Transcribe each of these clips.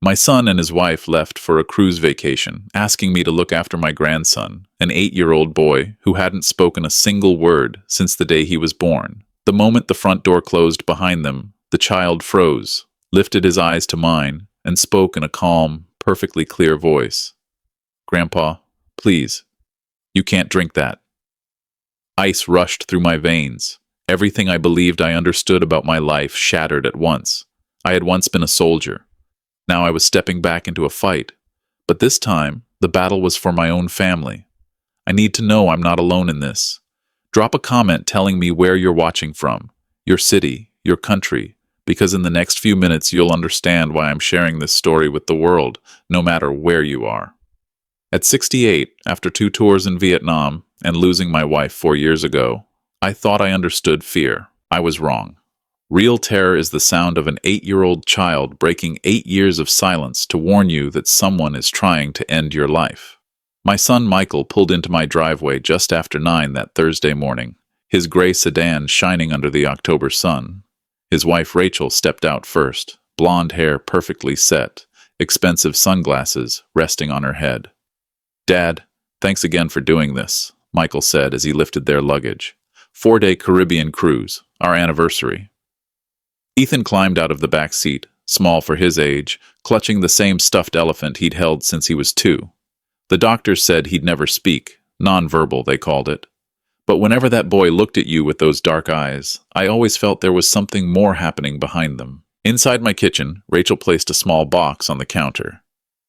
My son and his wife left for a cruise vacation, asking me to look after my grandson, an 8-year-old boy who hadn't spoken a single word since the day he was born. The moment the front door closed behind them, the child froze, lifted his eyes to mine, and spoke in a calm, perfectly clear voice. "Grandpa, please, you can't drink that." Ice rushed through my veins. Everything I believed I understood about my life shattered at once. I had once been a soldier. Now I was stepping back into a fight. But this time, the battle was for my own family. I need to know I'm not alone in this. Drop a comment telling me where you're watching from, your city, your country, because in the next few minutes you'll understand why I'm sharing this story with the world, no matter where you are. At 68, after 2 tours in Vietnam and losing my wife 4 years ago, I thought I understood fear. I was wrong. Real terror is the sound of an 8-year-old child breaking 8 years of silence to warn you that someone is trying to end your life. My son Michael pulled into my driveway just after 9 that Thursday morning, his gray sedan shining under the October sun. His wife Rachel stepped out first, blonde hair perfectly set, expensive sunglasses resting on her head. "Dad, thanks again for doing this," Michael said as he lifted their luggage. 4-day Caribbean cruise, our anniversary. Ethan climbed out of the back seat, small for his age, clutching the same stuffed elephant he'd held since he was 2. The doctors said he'd never speak, nonverbal they called it. But whenever that boy looked at you with those dark eyes, I always felt there was something more happening behind them. Inside my kitchen, Rachel placed a small box on the counter.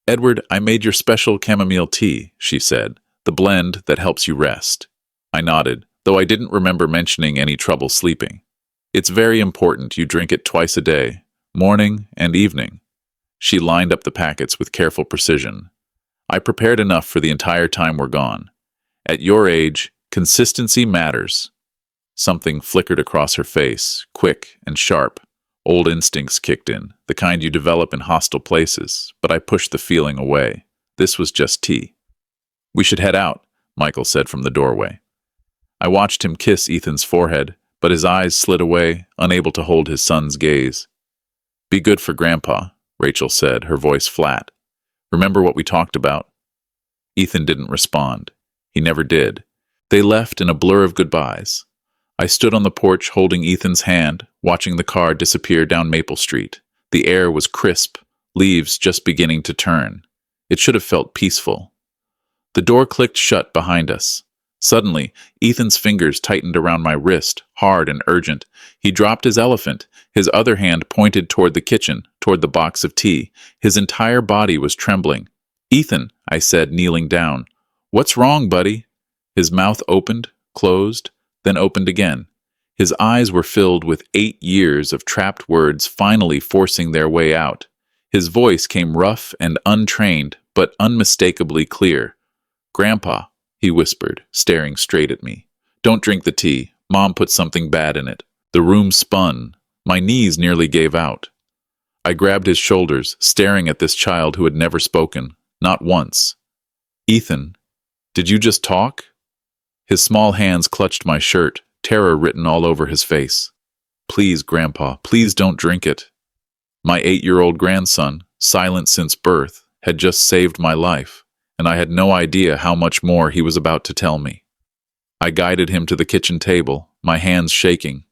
"Edward, I made your special chamomile tea," she said, "the blend that helps you rest." I nodded, though I didn't remember mentioning any trouble sleeping. "It's very important you drink it twice a day, morning and evening." She lined up the packets with careful precision. "I prepared enough for the entire time we're gone. At your age, consistency matters." Something flickered across her face, quick and sharp. Old instincts kicked in, the kind you develop in hostile places, but I pushed the feeling away. This was just tea. "We should head out," Michael said from the doorway. I watched him kiss Ethan's forehead, but his eyes slid away, unable to hold his son's gaze. "Be good for Grandpa," Rachel said, her voice flat. "Remember what we talked about?" Ethan didn't respond. He never did. They left in a blur of goodbyes. I stood on the porch holding Ethan's hand, watching the car disappear down Maple Street. The air was crisp, leaves just beginning to turn. It should have felt peaceful. The door clicked shut behind us. Suddenly, Ethan's fingers tightened around my wrist, hard and urgent. He dropped his elephant. His other hand pointed toward the kitchen, toward the box of tea. His entire body was trembling. "Ethan," I said, kneeling down. "What's wrong, buddy?" His mouth opened, closed, then opened again. His eyes were filled with 8 years of trapped words finally forcing their way out. His voice came rough and untrained, but unmistakably clear. "Grandpa," he whispered, staring straight at me. "Don't drink the tea. Mom put something bad in it." The room spun. My knees nearly gave out. I grabbed his shoulders, staring at this child who had never spoken, not once. "Ethan, did you just talk?" His small hands clutched my shirt, terror written all over his face. "Please, Grandpa, please don't drink it." My 8-year-old grandson, silent since birth, had just saved my life, and I had no idea how much more he was about to tell me. I guided him to the kitchen table, my hands shaking.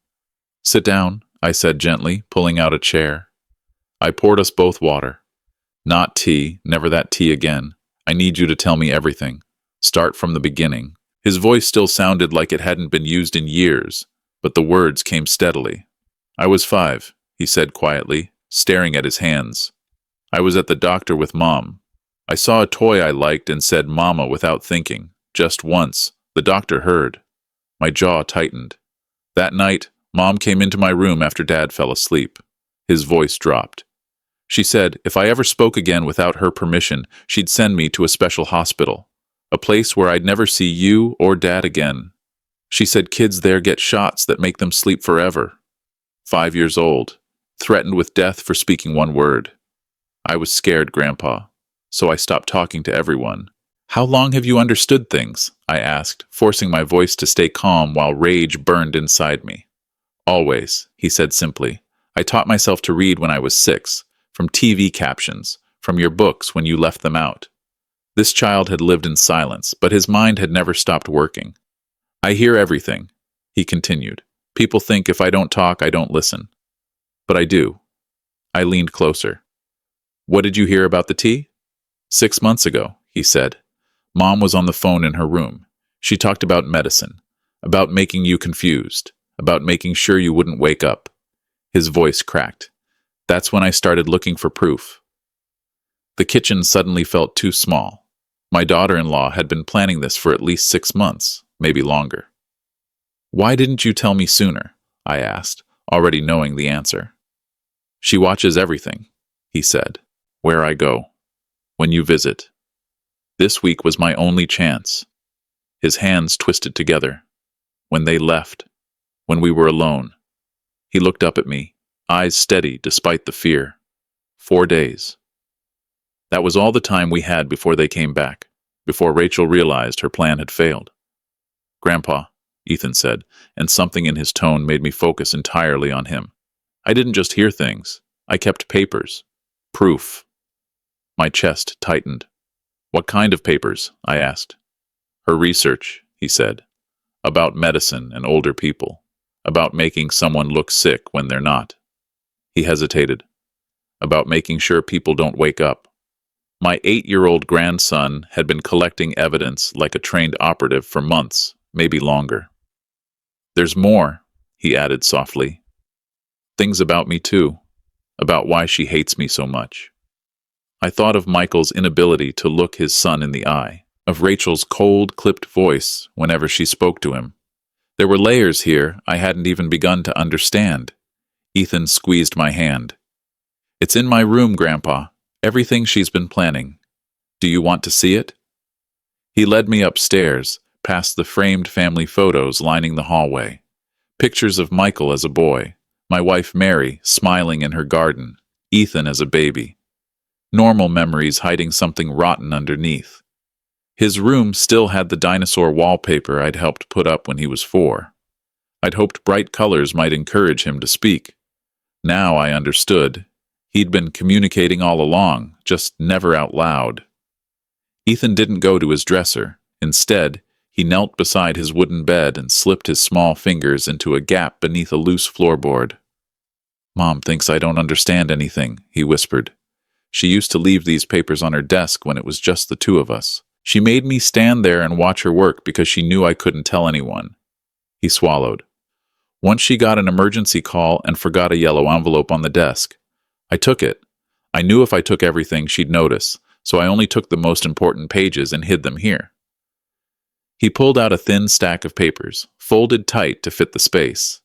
"Sit down," I said gently, pulling out a chair. I poured us both water. "Not tea, never that tea again. I need you to tell me everything. Start from the beginning." His voice still sounded like it hadn't been used in years, but the words came steadily. "I was 5, he said quietly, staring at his hands. "I was at the doctor with Mom. I saw a toy I liked and said Mama without thinking, just once. The doctor heard. My jaw tightened. That night, Mom came into my room after Dad fell asleep. His voice dropped. She said if I ever spoke again without her permission, she'd send me to a special hospital, a place where I'd never see you or Dad again. She said kids there get shots that make them sleep forever. 5 years old, threatened with death for speaking one word. I was scared, Grandpa, so I stopped talking to everyone. How long have you understood things? I asked, forcing my voice to stay calm while rage burned inside me. Always, he said simply. I taught myself to read when I was 6, from TV captions, from your books when you left them out. This child had lived in silence, but his mind had never stopped working. I hear everything, he continued. People think if I don't talk, I don't listen. But I do. I leaned closer. What did you hear about the tea? 6 months ago, he said. Mom was on the phone in her room. She talked about medicine, about making you confused, about making sure you wouldn't wake up. His voice cracked. That's when I started looking for proof. The kitchen suddenly felt too small. My daughter-in-law had been planning this for at least 6 months, maybe longer. Why didn't you tell me sooner? I asked, already knowing the answer. She watches everything, he said. Where I go. When you visit. This week was my only chance. His hands twisted together. When they left. When we were alone. He looked up at me, eyes steady despite the fear. 4 days. That was all the time we had before they came back, before Rachel realized her plan had failed. Grandpa, Ethan said, and something in his tone made me focus entirely on him. I didn't just hear things. I kept papers. Proof. My chest tightened. What kind of papers? I asked. Her research, he said. About medicine and older people. About making someone look sick when they're not. He hesitated. About making sure people don't wake up. My 8-year-old grandson had been collecting evidence like a trained operative for months, maybe longer. There's more, he added softly. Things about me too, about why she hates me so much. I thought of Michael's inability to look his son in the eye, of Rachel's cold, clipped voice whenever she spoke to him. There were layers here I hadn't even begun to understand. Ethan squeezed my hand. It's in my room, Grandpa. Everything she's been planning. Do you want to see it? He led me upstairs, past the framed family photos lining the hallway. Pictures of Michael as a boy, my wife Mary smiling in her garden, Ethan as a baby. Normal memories hiding something rotten underneath. His room still had the dinosaur wallpaper I'd helped put up when he was 4. I'd hoped bright colors might encourage him to speak. Now I understood. He'd been communicating all along, just never out loud. Ethan didn't go to his dresser. Instead, he knelt beside his wooden bed and slipped his small fingers into a gap beneath a loose floorboard. Mom thinks I don't understand anything, he whispered. She used to leave these papers on her desk when it was just the two of us. She made me stand there and watch her work because she knew I couldn't tell anyone. He swallowed. Once she got an emergency call and forgot a yellow envelope on the desk. I took it. I knew if I took everything, she'd notice, so I only took the most important pages and hid them here. He pulled out a thin stack of papers, folded tight to fit the space.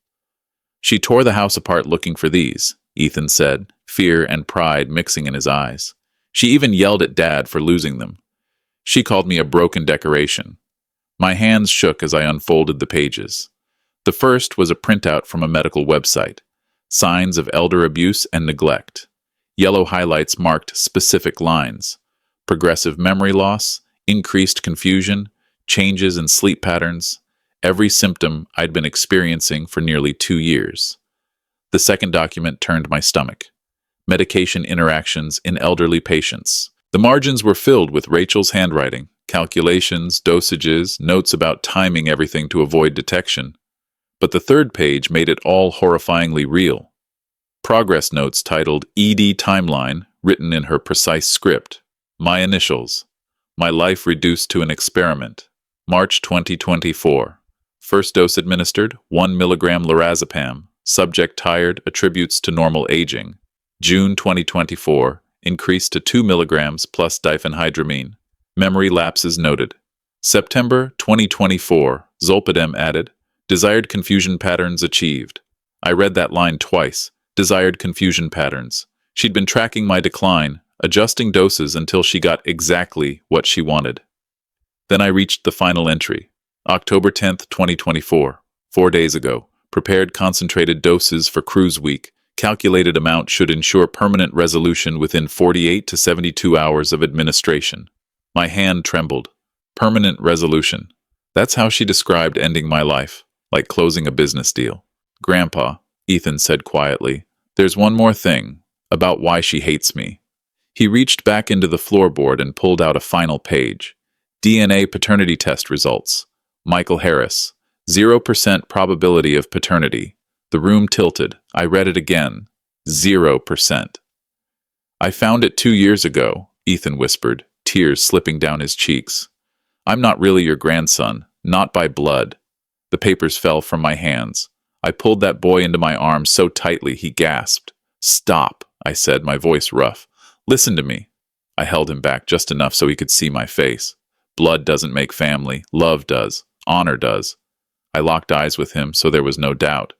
She tore the house apart looking for these, Ethan said, fear and pride mixing in his eyes. She even yelled at Dad for losing them. She called me a broken decoration. My hands shook as I unfolded the pages. The first was a printout from a medical website. Signs of elder abuse and neglect. Yellow highlights marked specific lines. Progressive memory loss, increased confusion, changes in sleep patterns, every symptom I'd been experiencing for nearly 2 years. The second document turned my stomach. Medication interactions in elderly patients. The margins were filled with Rachel's handwriting, calculations, dosages, notes about timing everything to avoid detection. But the third page made it all horrifyingly real. Progress notes titled ED Timeline, written in her precise script. My initials. My life reduced to an experiment. March 2024. First dose administered, 1 milligram lorazepam. Subject tired, attributes to normal aging. June 2024. Increased to 2 milligrams plus diphenhydramine. Memory lapses noted. September 2024. Zolpidem added. Desired confusion patterns achieved. I read that line twice. Desired confusion patterns. She'd been tracking my decline, adjusting doses until she got exactly what she wanted. Then I reached the final entry. October 10th, 2024. 4 days ago. Prepared concentrated doses for cruise week. Calculated amount should ensure permanent resolution within 48 to 72 hours of administration. My hand trembled. Permanent resolution. That's how she described ending my life. Like closing a business deal. Grandpa, Ethan said quietly, there's one more thing, about why she hates me. He reached back into the floorboard and pulled out a final page. DNA paternity test results. Michael Harris. 0% probability of paternity. The room tilted. I read it again. 0%. I found it 2 years ago, Ethan whispered, tears slipping down his cheeks. I'm not really your grandson, not by blood. The papers fell from my hands. I pulled that boy into my arms so tightly he gasped. Stop, I said, my voice rough. Listen to me. I held him back just enough so he could see my face. Blood doesn't make family. Love does. Honor does. I locked eyes with him so there was no doubt.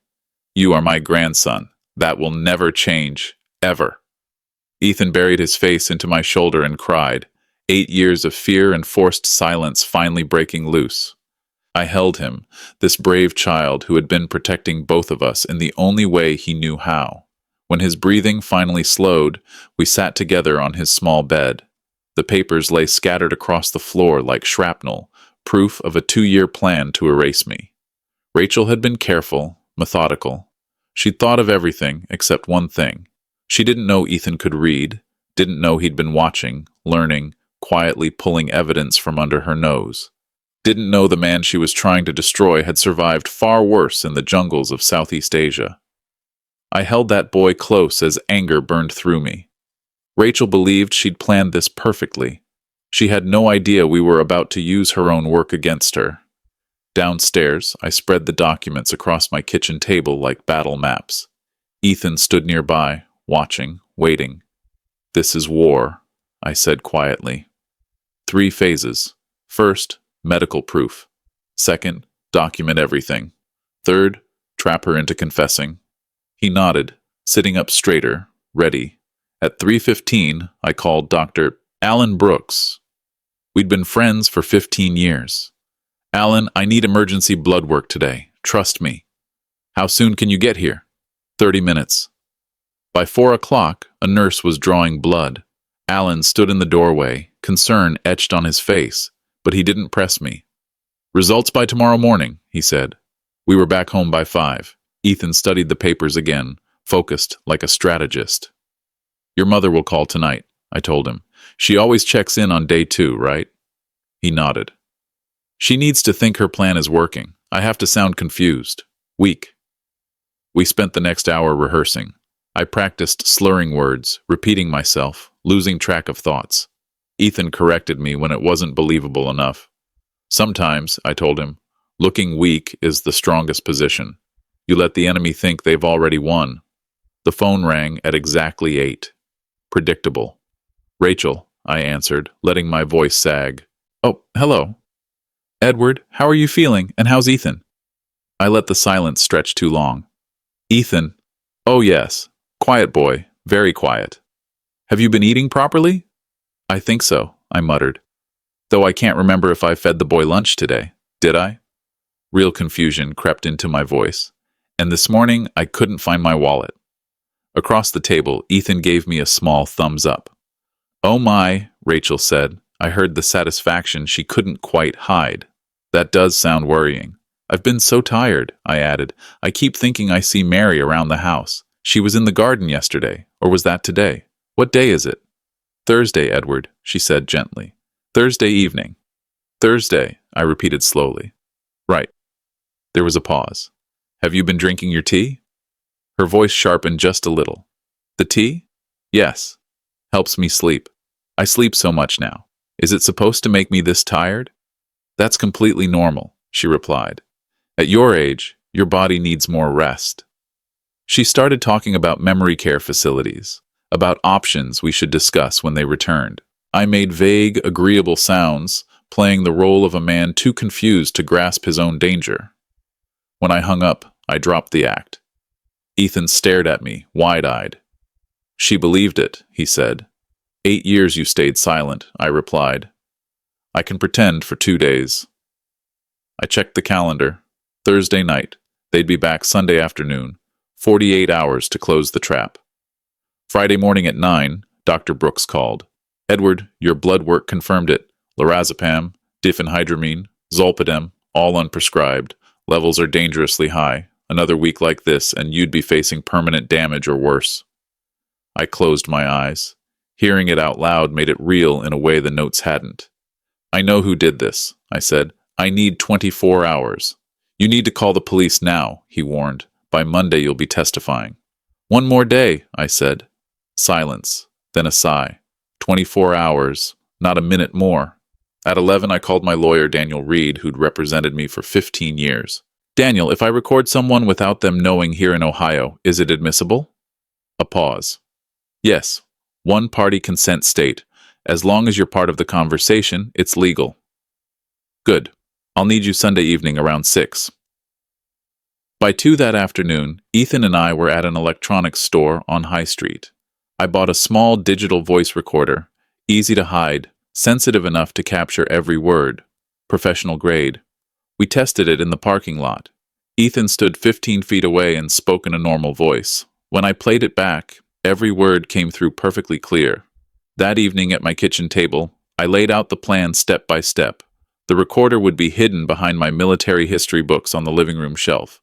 You are my grandson. That will never change. Ever. Ethan buried his face into my shoulder and cried, 8 years of fear and forced silence finally breaking loose. I held him, this brave child who had been protecting both of us in the only way he knew how. When his breathing finally slowed, we sat together on his small bed. The papers lay scattered across the floor like shrapnel, proof of a 2-year plan to erase me. Rachel had been careful, methodical. She'd thought of everything except one thing. She didn't know Ethan could read, didn't know he'd been watching, learning, quietly pulling evidence from under her nose. Didn't know the man she was trying to destroy had survived far worse in the jungles of Southeast Asia. I held that boy close as anger burned through me. Rachel believed she'd planned this perfectly. She had no idea we were about to use her own work against her. Downstairs, I spread the documents across my kitchen table like battle maps. Ethan stood nearby, watching, waiting. This is war, I said quietly. 3 phases. First, medical proof. Second, document everything. Third, trap her into confessing. He nodded, sitting up straighter, ready. At 3:15, I called Dr. Alan Brooks. We'd been friends for 15 years. Alan, I need emergency blood work today. Trust me. How soon can you get here? 30 minutes. By 4 o'clock, a nurse was drawing blood. Alan stood in the doorway, concern etched on his face, but he didn't press me. Results by tomorrow morning, he said. We were back home by 5. Ethan studied the papers again, focused like a strategist. Your mother will call tonight, I told him. She always checks in on day 2, right? He nodded. She needs to think her plan is working. I have to sound confused, weak. We spent the next hour rehearsing. I practiced slurring words, repeating myself, losing track of thoughts. Ethan corrected me when it wasn't believable enough. Sometimes, I told him, looking weak is the strongest position. You let the enemy think they've already won. The phone rang at exactly 8. Predictable. Rachel, I answered, letting my voice sag. Oh, hello. Edward, how are you feeling, and how's Ethan? I let the silence stretch too long. Ethan. Oh yes. Quiet boy. Very quiet. Have you been eating properly? I think so, I muttered. Though I can't remember if I fed the boy lunch today. Did I? Real confusion crept into my voice. And this morning, I couldn't find my wallet. Across the table, Ethan gave me a small thumbs up. Oh my, Rachel said. I heard the satisfaction she couldn't quite hide. That does sound worrying. I've been so tired, I added. I keep thinking I see Mary around the house. She was in the garden yesterday, or was that today? What day is it? Thursday, Edward, she said gently. Thursday evening. Thursday, I repeated slowly. Right. There was a pause. Have you been drinking your tea? Her voice sharpened just a little. The tea? Yes. Helps me sleep. I sleep so much now. Is it supposed to make me this tired? That's completely normal, she replied. At your age, your body needs more rest. She started talking about memory care facilities, about options we should discuss when they returned. I made vague, agreeable sounds, playing the role of a man too confused to grasp his own danger. When I hung up, I dropped the act. Ethan stared at me, wide-eyed. She believed it, he said. 8 years you stayed silent, I replied. I can pretend for 2 days. I checked the calendar. Thursday night. They'd be back Sunday afternoon. 48 hours to close the trap. Friday morning at 9, Dr. Brooks called. Edward, your blood work confirmed it. Lorazepam, diphenhydramine, zolpidem, all unprescribed. Levels are dangerously high. Another week like this, and you'd be facing permanent damage or worse. I closed my eyes. Hearing it out loud made it real in a way the notes hadn't. I know who did this, I said. I need 24 hours. You need to call the police now, he warned. By Monday you'll be testifying. One more day, I said. Silence, then a sigh. 24 hours, not a minute more. At 11 I called my lawyer Daniel Reed, who'd represented me for 15 years. Daniel, if I record someone without them knowing here in Ohio, is it admissible? A pause. Yes, one-party consent state. As long as you're part of the conversation, it's legal. Good. I'll need you Sunday evening around 6. By 2 that afternoon, Ethan and I were at an electronics store on High Street. I bought a small digital voice recorder, easy to hide, sensitive enough to capture every word, professional grade. We tested it in the parking lot. Ethan stood 15 feet away and spoke in a normal voice. When I played it back, every word came through perfectly clear. That evening at my kitchen table, I laid out the plan step by step. The recorder would be hidden behind my military history books on the living room shelf.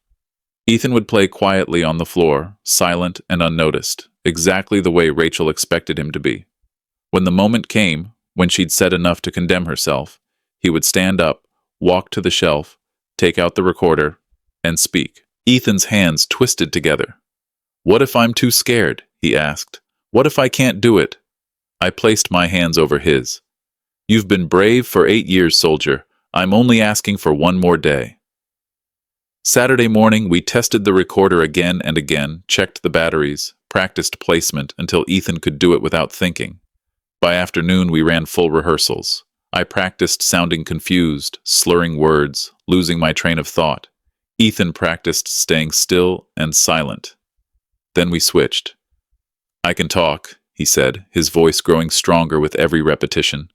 Ethan would play quietly on the floor, silent and unnoticed, exactly the way Rachel expected him to be. When the moment came, when she'd said enough to condemn herself, he would stand up, walk to the shelf, take out the recorder, and speak. Ethan's hands twisted together. What if I'm too scared? He asked. What if I can't do it? I placed my hands over his. You've been brave for 8 years, soldier. I'm only asking for one more day. Saturday morning, we tested the recorder again and again, checked the batteries, practiced placement until Ethan could do it without thinking. By afternoon, we ran full rehearsals. I practiced sounding confused, slurring words, losing my train of thought. Ethan practiced staying still and silent. Then we switched. I can talk, he said, his voice growing stronger with every repetition.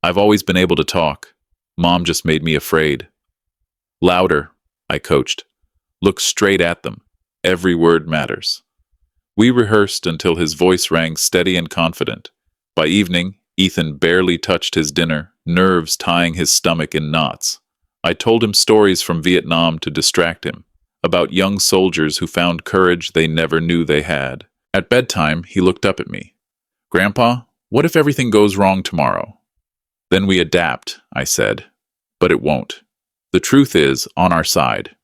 I've always been able to talk. Mom just made me afraid. Louder, I coached. Look straight at them. Every word matters. We rehearsed until his voice rang steady and confident. By evening, Ethan barely touched his dinner, nerves tying his stomach in knots. I told him stories from Vietnam to distract him, about young soldiers who found courage they never knew they had. At bedtime, he looked up at me. Grandpa, what if everything goes wrong tomorrow? Then we adapt, I said. But it won't. The truth is on our side.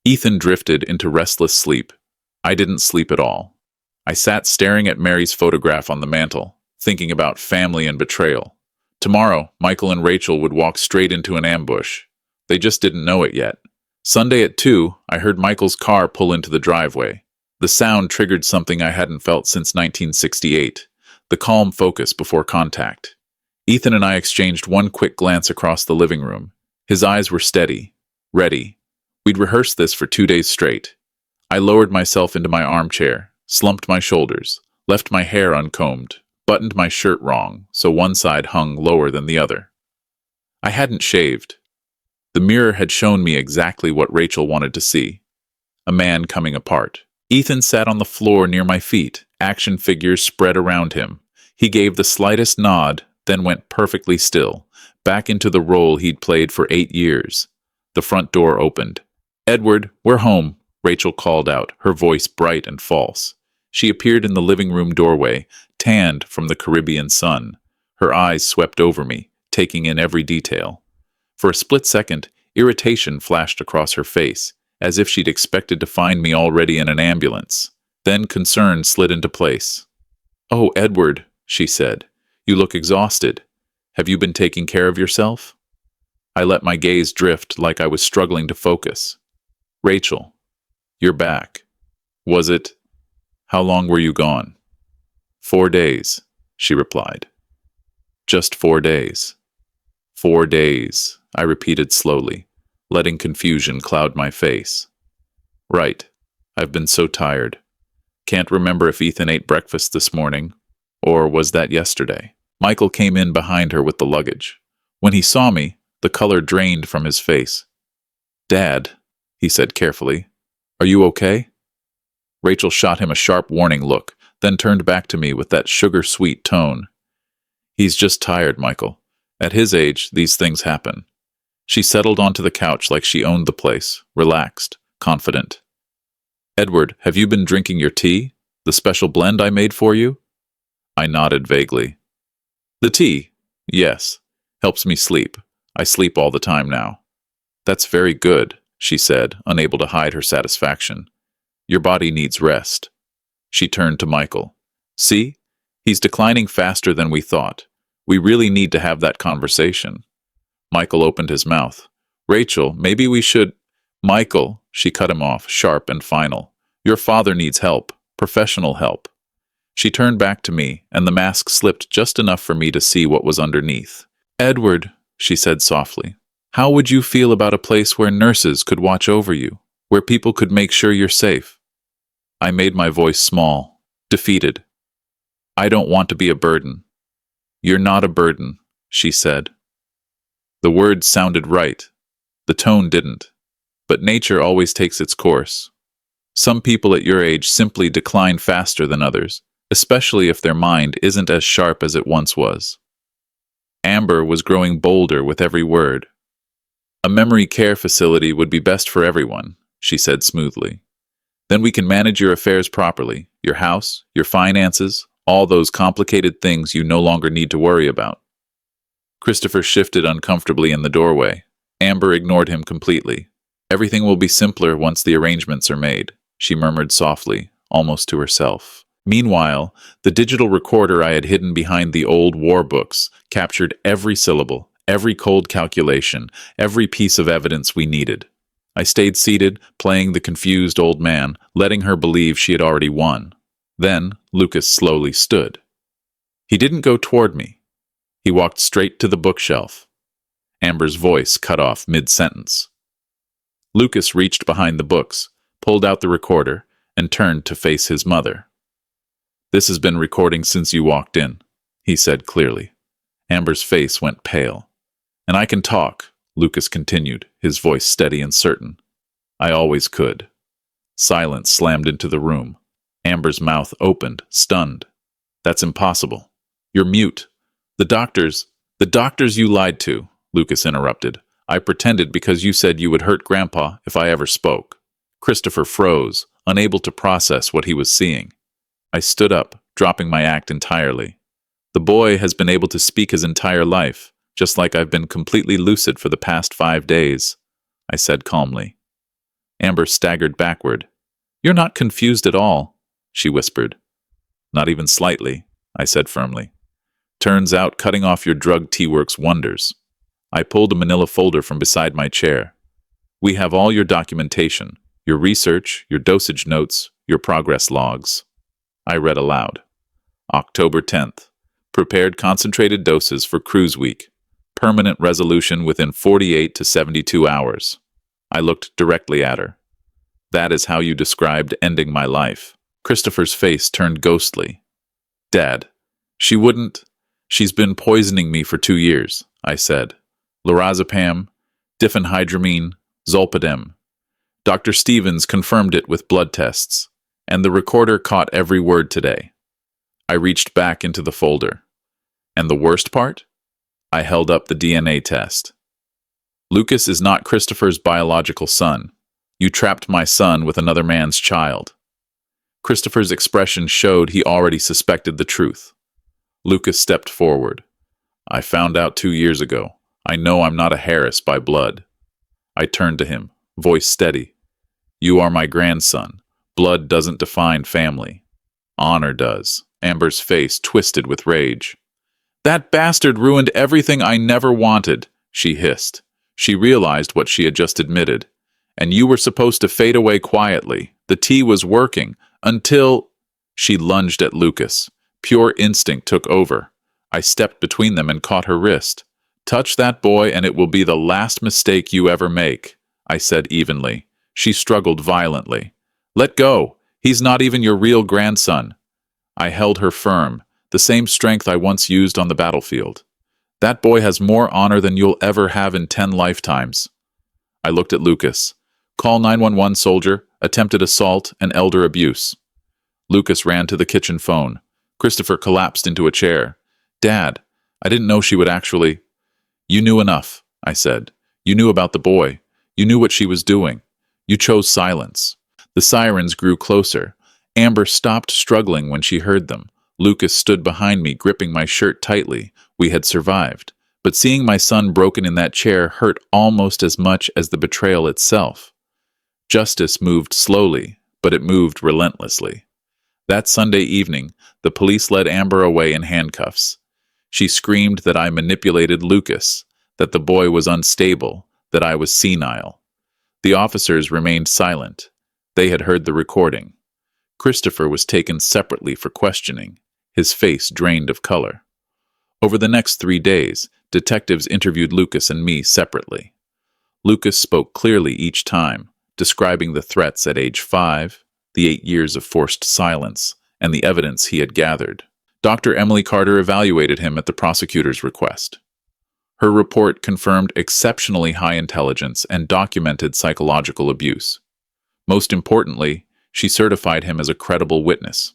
Ethan drifted into restless sleep. I didn't sleep at all. I sat staring at Mary's photograph on the mantel, thinking about family and betrayal. Tomorrow, Michael and Rachel would walk straight into an ambush. They just didn't know it yet. Sunday at 2, I heard Michael's car pull into the driveway. The sound triggered something I hadn't felt since 1968, the calm focus before contact. Ethan and I exchanged one quick glance across the living room. His eyes were steady, ready. We'd rehearsed this for 2 days straight. I lowered myself into my armchair, slumped my shoulders, left my hair uncombed, buttoned my shirt wrong so one side hung lower than the other. I hadn't shaved. The mirror had shown me exactly what Rachel wanted to see. A man coming apart. Ethan sat on the floor near my feet, action figures spread around him. He gave the slightest nod, then went perfectly still, back into the role he'd played for 8 years. The front door opened. Edward, we're home, Rachel called out, her voice bright and false. She appeared in the living room doorway, tanned from the Caribbean sun. Her eyes swept over me, taking in every detail. For a split second, irritation flashed across her face, as if she'd expected to find me already in an ambulance. Then concern slid into place. Oh, Edward, she said, you look exhausted. Have you been taking care of yourself? I let my gaze drift like I was struggling to focus. Rachel, you're back. Was it? How long were you gone? 4 days, she replied. Just 4 days. 4 days, I repeated slowly, letting confusion cloud my face. Right. I've been so tired. Can't remember if Ethan ate breakfast this morning, or was that yesterday? Michael came in behind her with the luggage. When he saw me, the color drained from his face. Dad, he said carefully, are you okay? Rachel shot him a sharp warning look, then turned back to me with that sugar-sweet tone. He's just tired, Michael. At his age, these things happen. She settled onto the couch like she owned the place, relaxed, confident. Edward, have you been drinking your tea? The special blend I made for you? I nodded vaguely. The tea? Yes. Helps me sleep. I sleep all the time now. That's very good, she said, unable to hide her satisfaction. Your body needs rest. She turned to Michael. See? He's declining faster than we thought. We really need to have that conversation. Michael opened his mouth. Rachel, maybe we should... Michael, she cut him off, sharp and final. Your father needs help. Professional help. She turned back to me, and the mask slipped just enough for me to see what was underneath. Edward, she said softly, how would you feel about a place where nurses could watch over you, where people could make sure you're safe? I made my voice small, defeated. I don't want to be a burden. You're not a burden, she said. The words sounded right. The tone didn't. But nature always takes its course. Some people at your age simply decline faster than others, especially if their mind isn't as sharp as it once was. Amber was growing bolder with every word. A memory care facility would be best for everyone, she said smoothly. Then we can manage your affairs properly, your house, your finances, all those complicated things you no longer need to worry about. Christopher shifted uncomfortably in the doorway. Amber ignored him completely. Everything will be simpler once the arrangements are made, she murmured softly, almost to herself. Meanwhile, the digital recorder I had hidden behind the old war books captured every syllable, every cold calculation, every piece of evidence we needed. I stayed seated, playing the confused old man, letting her believe she had already won. Then Lucas slowly stood. He didn't go toward me. He walked straight to the bookshelf. Amber's voice cut off mid-sentence. Lucas reached behind the books, pulled out the recorder, and turned to face his mother. This has been recording since you walked in, he said clearly. Amber's face went pale. And I can talk, Lucas continued, his voice steady and certain. I always could. Silence slammed into the room. Amber's mouth opened, stunned. That's impossible. You're mute. The doctors you lied to, Lucas interrupted. I pretended because you said you would hurt Grandpa if I ever spoke. Christopher froze, unable to process what he was seeing. I stood up, dropping my act entirely. The boy has been able to speak his entire life, just like I've been completely lucid for the past 5 days, I said calmly. Amber staggered backward. You're not confused at all, she whispered. Not even slightly, I said firmly. Turns out cutting off your drug tea works wonders. I pulled a manila folder from beside my chair. We have all your documentation, your research, your dosage notes, your progress logs. I read aloud. October 10th. Prepared concentrated doses for cruise week. Permanent resolution within 48 to 72 hours. I looked directly at her. That is how you described ending my life. Christopher's face turned ghostly. Dad, she's been poisoning me for 2 years, I said. Lorazepam, diphenhydramine, zolpidem. Dr. Stevens confirmed it with blood tests, and the recorder caught every word today. I reached back into the folder. And the worst part? I held up the DNA test. Lucas is not Christopher's biological son. You trapped my son with another man's child. Christopher's expression showed he already suspected the truth. Lucas stepped forward. I found out 2 years ago. I know I'm not a Harris by blood. I turned to him, voice steady. You are my grandson. Blood doesn't define family. Honor does. Amber's face twisted with rage. That bastard ruined everything I never wanted, she hissed. She realized what she had just admitted. And you were supposed to fade away quietly. The tea was working, until... She lunged at Lucas. Pure instinct took over. I stepped between them and caught her wrist. Touch that boy and it will be the last mistake you ever make, I said evenly. She struggled violently. Let go. He's not even your real grandson. I held her firm, the same strength I once used on the battlefield. That boy has more honor than you'll ever have in 10 lifetimes. I looked at Lucas. Call 911 soldier, attempted assault, and elder abuse. Lucas ran to the kitchen phone. Christopher collapsed into a chair. Dad, I didn't know she would actually... You knew enough, I said. You knew about the boy. You knew what she was doing. You chose silence. The sirens grew closer. Amber stopped struggling when she heard them. Lucas stood behind me, gripping my shirt tightly. We had survived. But seeing my son broken in that chair hurt almost as much as the betrayal itself. Justice moved slowly, but it moved relentlessly. That Sunday evening, the police led Amber away in handcuffs. She screamed that I manipulated Lucas, that the boy was unstable, that I was senile. The officers remained silent. They had heard the recording. Christopher was taken separately for questioning, his face drained of color. Over the next 3 days, detectives interviewed Lucas and me separately. Lucas spoke clearly each time, describing the threats at age 5, the 8 years of forced silence, and the evidence he had gathered. Dr. Emily Carter evaluated him at the prosecutor's request. Her report confirmed exceptionally high intelligence and documented psychological abuse. Most importantly, she certified him as a credible witness.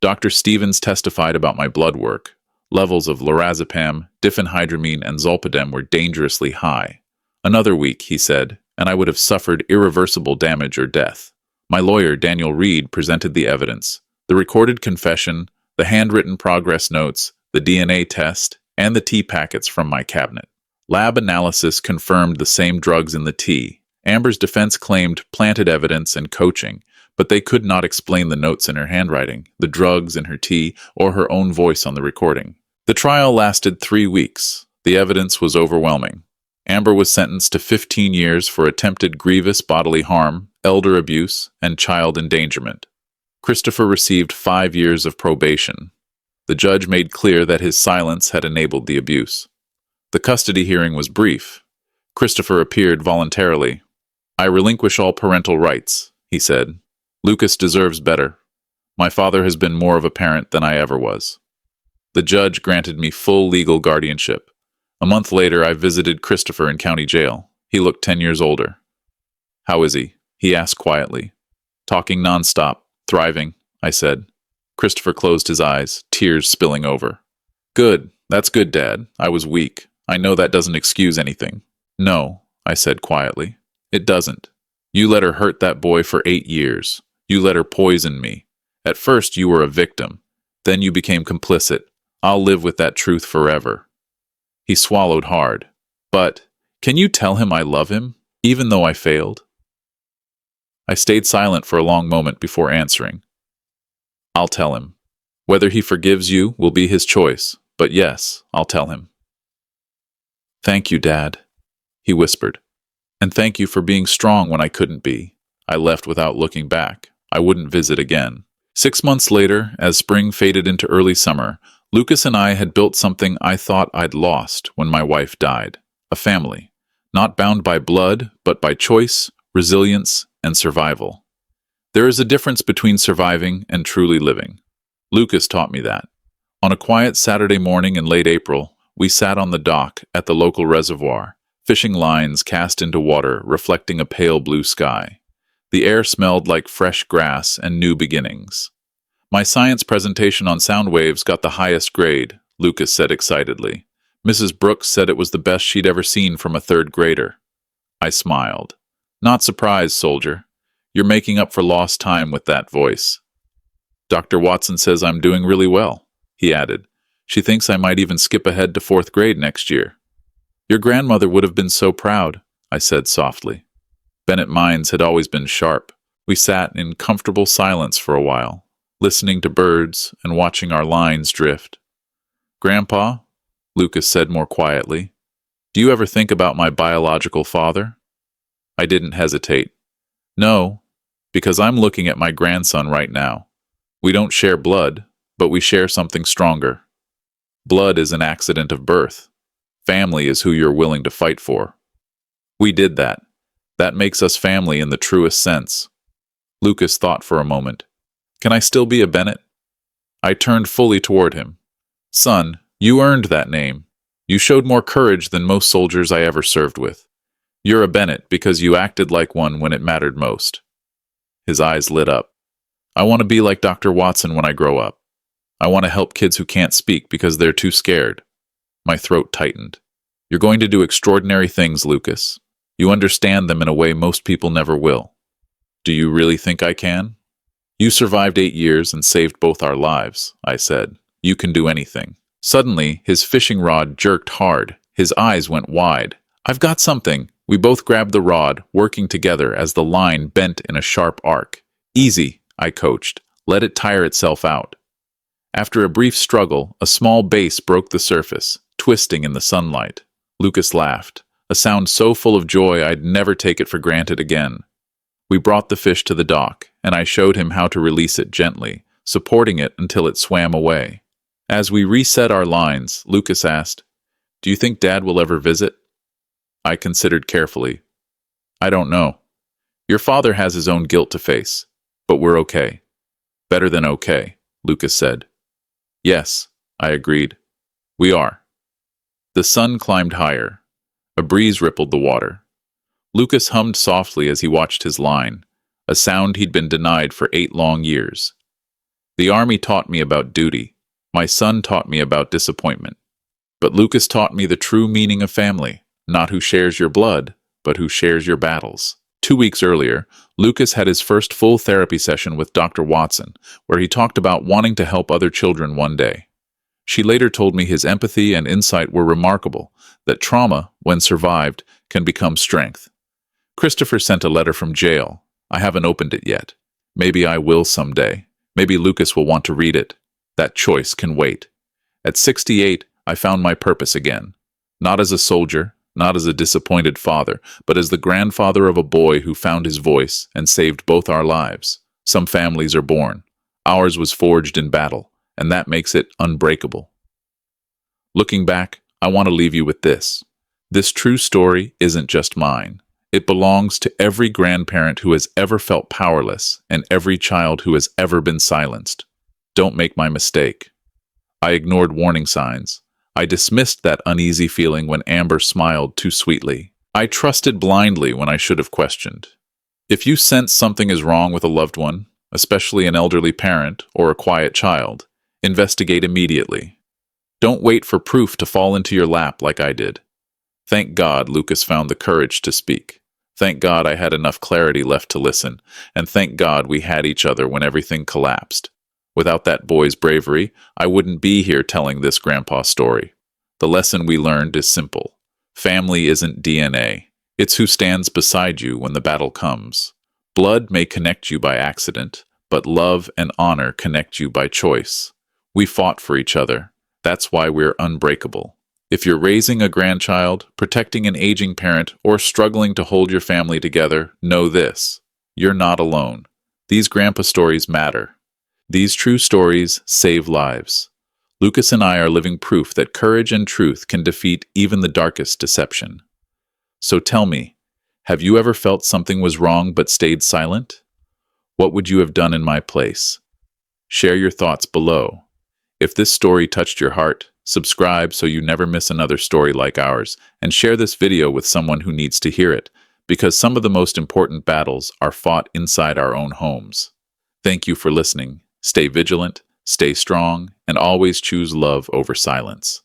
Dr. Stevens testified about my blood work. Levels of lorazepam, diphenhydramine, and zolpidem were dangerously high. Another week, he said, and I would have suffered irreversible damage or death. My lawyer, Daniel Reed, presented the evidence: the recorded confession, the handwritten progress notes, the DNA test, and the tea packets from my cabinet. Lab analysis confirmed the same drugs in the tea. Amber's defense claimed planted evidence and coaching, but they could not explain the notes in her handwriting, the drugs in her tea, or her own voice on the recording. The trial lasted 3 weeks. The evidence was overwhelming. Amber was sentenced to 15 years for attempted grievous bodily harm, elder abuse, and child endangerment. Christopher received 5 years of probation. The judge made clear that his silence had enabled the abuse. The custody hearing was brief. Christopher appeared voluntarily. "I relinquish all parental rights," he said. "Lucas deserves better. My father has been more of a parent than I ever was." The judge granted me full legal guardianship. A month later, I visited Christopher in county jail. He looked 10 years older. "How is he?" he asked quietly. "Talking nonstop. Thriving," I said. Christopher closed his eyes, tears spilling over. "Good. That's good, Dad. I was weak. I know that doesn't excuse anything." "No," I said quietly. "It doesn't. You let her hurt that boy for 8 years. You let her poison me. At first you were a victim. Then you became complicit. I'll live with that truth forever." He swallowed hard. "But, can you tell him I love him, even though I failed?" I stayed silent for a long moment before answering. "I'll tell him. Whether he forgives you will be his choice, but yes, I'll tell him." "Thank you, Dad," he whispered. "And thank you for being strong when I couldn't be." I left without looking back. I wouldn't visit again. 6 months later, as spring faded into early summer, Lucas and I had built something I thought I'd lost when my wife died. A family. Not bound by blood, but by choice, resilience, and survival. There is a difference between surviving and truly living. Lucas taught me that. On a quiet Saturday morning in late April, we sat on the dock at the local reservoir, fishing lines cast into water reflecting a pale blue sky. The air smelled like fresh grass and new beginnings. "My science presentation on sound waves got the highest grade," Lucas said excitedly. "Mrs. Brooks said it was the best she'd ever seen from a 3rd grader." I smiled. "Not surprised, soldier. You're making up for lost time with that voice." "Dr. Watson says I'm doing really well," he added. "She thinks I might even skip ahead to 4th grade next year." "Your grandmother would have been so proud," I said softly. Bennett minds had always been sharp. We sat in comfortable silence for a while, listening to birds and watching our lines drift. "Grandpa," Lucas said more quietly, "do you ever think about my biological father?" I didn't hesitate. "No, because I'm looking at my grandson right now. We don't share blood, but we share something stronger. Blood is an accident of birth. Family is who you're willing to fight for. We did that. That makes us family in the truest sense." Lucas thought for a moment. "Can I still be a Bennett?" I turned fully toward him. "Son, you earned that name. You showed more courage than most soldiers I ever served with. You're a Bennett because you acted like one when it mattered most." His eyes lit up. "I want to be like Dr. Watson when I grow up. I want to help kids who can't speak because they're too scared." My throat tightened. "You're going to do extraordinary things, Lucas. You understand them in a way most people never will." "Do you really think I can?" You survived 8 years and saved both our lives, I said. You can do anything. Suddenly, his fishing rod jerked hard. His eyes went wide. I've got something. We both grabbed the rod, working together as the line bent in a sharp arc. Easy, I coached. Let it tire itself out. After a brief struggle, a small base broke the surface, twisting in the sunlight. Lucas laughed, a sound so full of joy I'd never take it for granted again. We brought the fish to the dock, and I showed him how to release it gently, supporting it until it swam away. As we reset our lines, Lucas asked, "Do you think Dad will ever visit?" I considered carefully. "I don't know. Your father has his own guilt to face, but we're okay." "Better than okay," Lucas said. "Yes," I agreed. "We are." The sun climbed higher. A breeze rippled the water. Lucas hummed softly as he watched his line, a sound he'd been denied for 8 long years. The army taught me about duty. My son taught me about disappointment. But Lucas taught me the true meaning of family, not who shares your blood, but who shares your battles. 2 weeks earlier, Lucas had his first full therapy session with Dr. Watson, where he talked about wanting to help other children one day. She later told me his empathy and insight were remarkable, that trauma, when survived, can become strength. Christopher sent a letter from jail. I haven't opened it yet. Maybe I will someday. Maybe Lucas will want to read it. That choice can wait. At 68, I found my purpose again. Not as a soldier, not as a disappointed father, but as the grandfather of a boy who found his voice and saved both our lives. Some families are born. Ours was forged in battle, and that makes it unbreakable. Looking back, I want to leave you with this. This true story isn't just mine. It belongs to every grandparent who has ever felt powerless and every child who has ever been silenced. Don't make my mistake. I ignored warning signs. I dismissed that uneasy feeling when Amber smiled too sweetly. I trusted blindly when I should have questioned. If you sense something is wrong with a loved one, especially an elderly parent or a quiet child, investigate immediately. Don't wait for proof to fall into your lap like I did. Thank God Lucas found the courage to speak. Thank God I had enough clarity left to listen, and thank God we had each other when everything collapsed. Without that boy's bravery, I wouldn't be here telling this grandpa story. The lesson we learned is simple. Family isn't DNA. It's who stands beside you when the battle comes. Blood may connect you by accident, but love and honor connect you by choice. We fought for each other. That's why we're unbreakable. If you're raising a grandchild, protecting an aging parent, or struggling to hold your family together, know this. You're not alone. These grandpa stories matter. These true stories save lives. Lucas and I are living proof that courage and truth can defeat even the darkest deception. So tell me, have you ever felt something was wrong but stayed silent? What would you have done in my place? Share your thoughts below. If this story touched your heart, subscribe so you never miss another story like ours, and share this video with someone who needs to hear it, because some of the most important battles are fought inside our own homes. Thank you for listening. Stay vigilant, stay strong, and always choose love over silence.